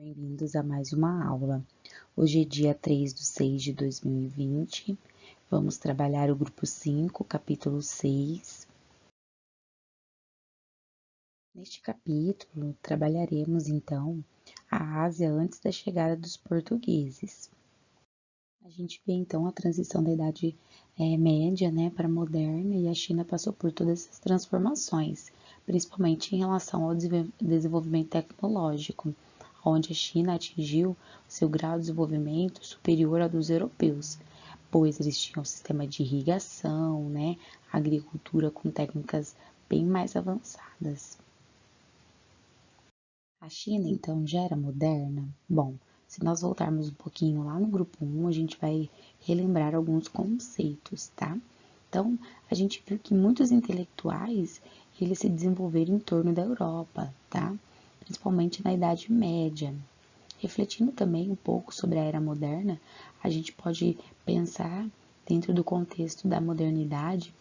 Bem-vindos a mais uma aula. Hoje é dia 3/6/2020. Vamos trabalhar o grupo 5, capítulo 6. Neste capítulo, trabalharemos, então, a Ásia antes da chegada dos portugueses. A gente vê, então, a transição da Idade Média, para a Moderna, e a China passou por todas essas transformações, principalmente em relação ao desenvolvimento tecnológico, onde a China atingiu seu grau de desenvolvimento superior ao dos europeus, pois eles tinham um sistema de irrigação, agricultura com técnicas bem mais avançadas. A China, então, já era moderna? Bom, se nós voltarmos um pouquinho lá no grupo 1, a gente vai relembrar alguns conceitos, tá? Então, a gente viu que muitos intelectuais, eles se desenvolveram em torno da Europa, tá? Principalmente na Idade Média. Refletindo também um pouco sobre a Era Moderna, a gente pode pensar, dentro do contexto da modernidade,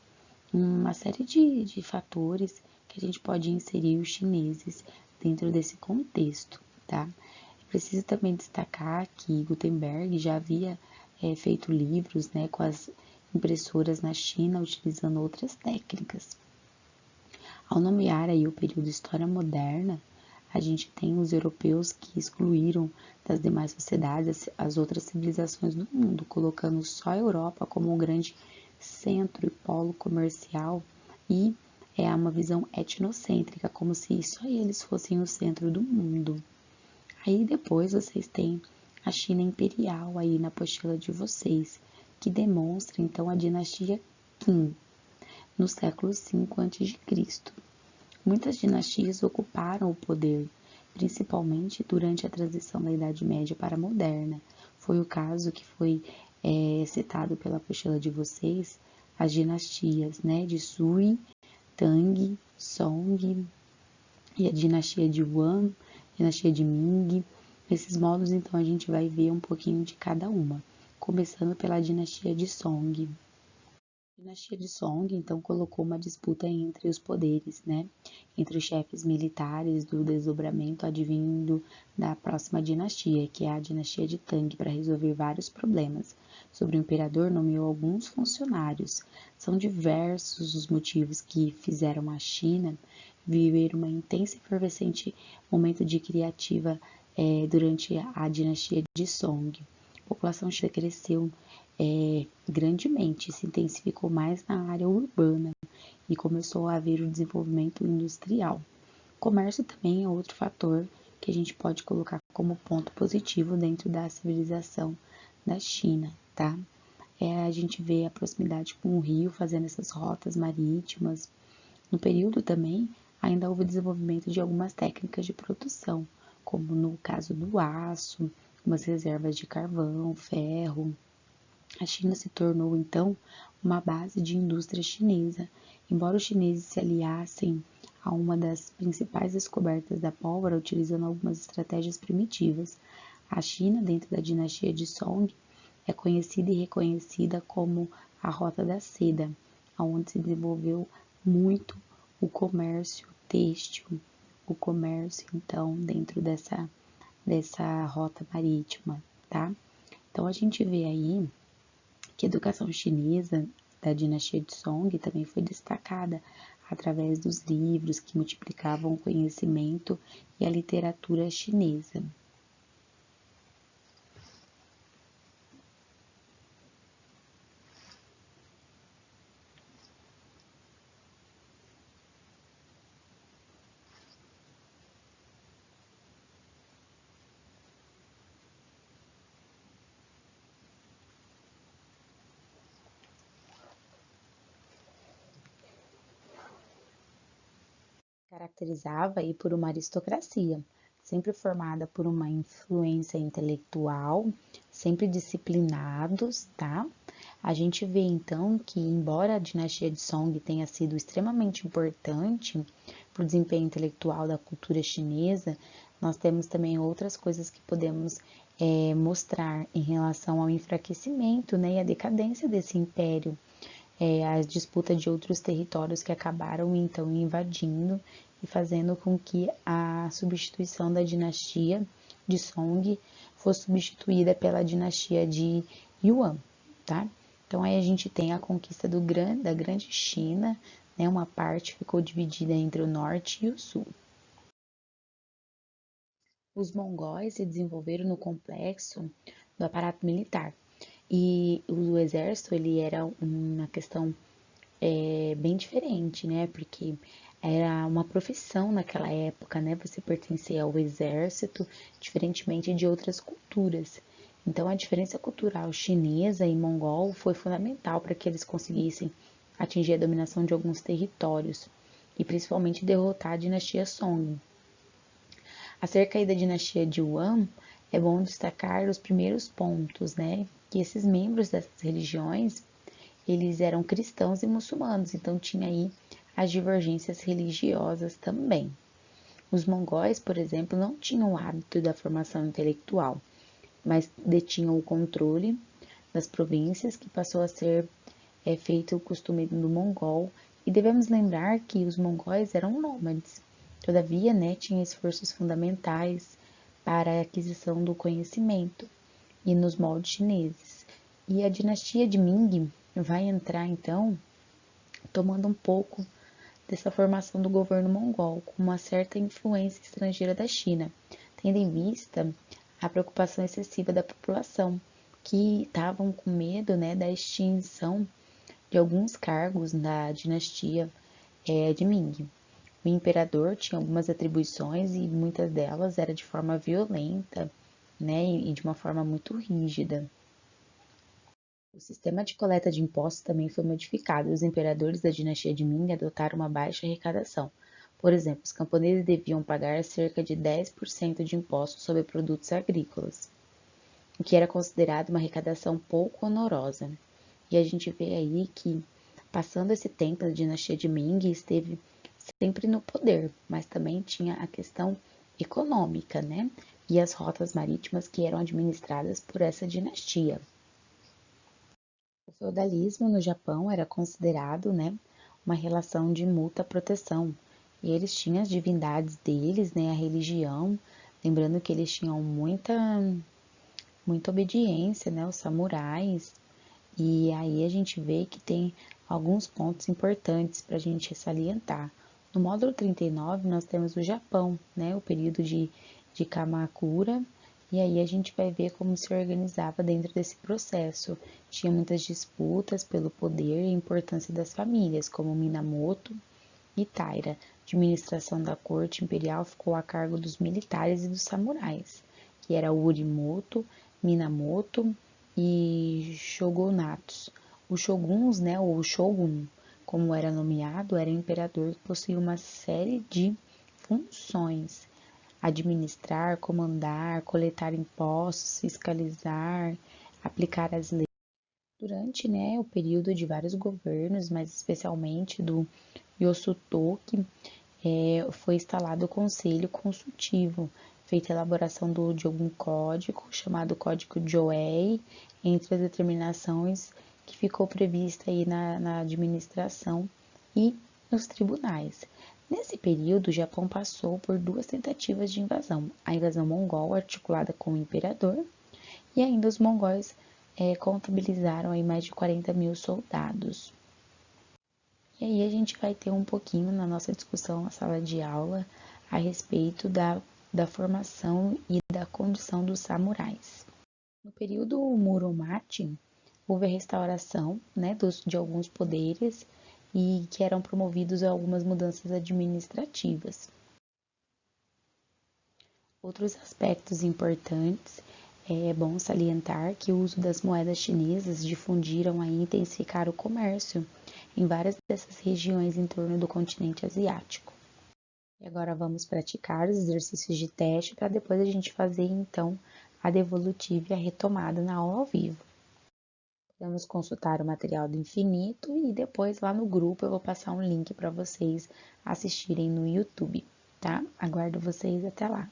uma série de fatores que a gente pode inserir os chineses dentro desse contexto, tá? É preciso também destacar que Gutenberg já havia feito livros, com as impressoras na China, utilizando outras técnicas. Ao nomear aí o período História Moderna, a gente tem os europeus que excluíram das demais sociedades as outras civilizações do mundo, colocando só a Europa como um grande centro e polo comercial, e uma visão etnocêntrica, como se só eles fossem o centro do mundo. Aí depois vocês têm a China imperial aí na apostila de vocês, que demonstra então a dinastia Qin, no século V a.C. Muitas dinastias ocuparam o poder, principalmente durante a transição da Idade Média para a Moderna. Foi o caso que foi citado pela apostila de vocês, as dinastias de Sui, Tang, Song e a dinastia de Yuan, dinastia de Ming. Nesses modos, então, a gente vai ver um pouquinho de cada uma, começando pela dinastia de Song. A dinastia de Song, então, colocou uma disputa entre os poderes, entre os chefes militares do desdobramento advindo da próxima dinastia, que é a dinastia de Tang, para resolver vários problemas. Sobre o imperador, nomeou alguns funcionários. São diversos os motivos que fizeram a China viver uma intensa e efervescente momento de criativa durante a dinastia de Song. A população chinesa cresceu grandemente, se intensificou mais na área urbana e começou a haver o desenvolvimento industrial. O comércio também é outro fator que a gente pode colocar como ponto positivo dentro da civilização da China, tá? A gente vê a proximidade com o rio fazendo essas rotas marítimas. No período também, ainda houve desenvolvimento de algumas técnicas de produção, como no caso do aço, umas reservas de carvão, ferro. A China se tornou, então, uma base de indústria chinesa. Embora os chineses se aliassem a uma das principais descobertas da pólvora, utilizando algumas estratégias primitivas, a China, dentro da dinastia de Song, é conhecida e reconhecida como a Rota da Seda, onde se desenvolveu muito o comércio têxtil, o comércio, então, dentro dessa rota marítima, tá? Então, a gente vê aí que a educação chinesa da dinastia de Song também foi destacada através dos livros que multiplicavam o conhecimento e a literatura chinesa. Caracterizava aí por uma aristocracia, sempre formada por uma influência intelectual, sempre disciplinados, tá? A gente vê então que, embora a dinastia de Song tenha sido extremamente importante para o desempenho intelectual da cultura chinesa, nós temos também outras coisas que podemos mostrar em relação ao enfraquecimento, e a decadência desse império. A disputa de outros territórios que acabaram então invadindo e fazendo com que a substituição da dinastia de Song fosse substituída pela dinastia de Yuan, tá? Então aí a gente tem a conquista da Grande China, né? Uma parte ficou dividida entre o norte e o sul. Os mongóis se desenvolveram no complexo do aparato militar. E o exército, ele era uma questão bem diferente, né? Porque era uma profissão naquela época, né? Você pertencer ao exército, diferentemente de outras culturas. Então, a diferença cultural chinesa e mongol foi fundamental para que eles conseguissem atingir a dominação de alguns territórios e principalmente derrotar a dinastia Song. Acerca aí da dinastia de Yuan, é bom destacar os primeiros pontos, né? Que esses membros dessas religiões, eles eram cristãos e muçulmanos, então tinha aí as divergências religiosas também. Os mongóis, por exemplo, não tinham o hábito da formação intelectual, mas detinham o controle das províncias, que passou a ser feito o costume do mongol, e devemos lembrar que os mongóis eram nômades. Todavia, né, tinha esforços fundamentais para a aquisição do conhecimento e nos moldes chineses. E a dinastia de Ming vai entrar, então, tomando um pouco dessa formação do governo mongol, com uma certa influência estrangeira da China, tendo em vista a preocupação excessiva da população, que estavam com medo, né, da extinção de alguns cargos da dinastia de Ming. O imperador tinha algumas atribuições e muitas delas era de forma violenta, né, e de uma forma muito rígida. O sistema de coleta de impostos também foi modificado e os imperadores da dinastia de Ming adotaram uma baixa arrecadação. Por exemplo, os camponeses deviam pagar cerca de 10% de impostos sobre produtos agrícolas, o que era considerado uma arrecadação pouco honorosa. E a gente vê aí que, passando esse tempo, a dinastia de Ming esteve sempre no poder, mas também tinha a questão econômica, né? E as rotas marítimas que eram administradas por essa dinastia. O feudalismo no Japão era considerado, né, uma relação de mútua proteção. E eles tinham as divindades deles, né, a religião, lembrando que eles tinham muita obediência, né, os samurais. E aí a gente vê que tem alguns pontos importantes para a gente salientar. No módulo 39, nós temos o Japão, né, o período de Kamakura, e aí a gente vai ver como se organizava dentro desse processo. Tinha muitas disputas pelo poder e a importância das famílias, como Minamoto e Taira. A administração da corte imperial ficou a cargo dos militares e dos samurais, que era Urimoto, Minamoto e shogunatos. Os shoguns, né, ou shogun, como era nomeado, era imperador que possuía uma série de funções: administrar, comandar, coletar impostos, fiscalizar, aplicar as leis. Durante, né, o período de vários governos, mas especialmente do Yosutoki, foi instalado o Conselho Consultivo, feita a elaboração de algum código, chamado Código Joei, entre as determinações que ficou prevista aí na administração e nos tribunais. Nesse período, o Japão passou por duas tentativas de invasão: a invasão mongol, articulada com o imperador, e ainda os mongóis contabilizaram aí mais de 40 mil soldados. E aí a gente vai ter um pouquinho na nossa discussão na sala de aula a respeito da formação e da condição dos samurais. No período Muromachi, houve a restauração, né, de alguns poderes e que eram promovidos a algumas mudanças administrativas. Outros aspectos importantes é bom salientar que o uso das moedas chinesas difundiram e intensificaram o comércio em várias dessas regiões em torno do continente asiático. E agora vamos praticar os exercícios de teste para depois a gente fazer então a devolutiva e a retomada na aula ao vivo. Podemos consultar o material do Infinito e depois lá no grupo eu vou passar um link para vocês assistirem no YouTube, tá? Aguardo vocês até lá.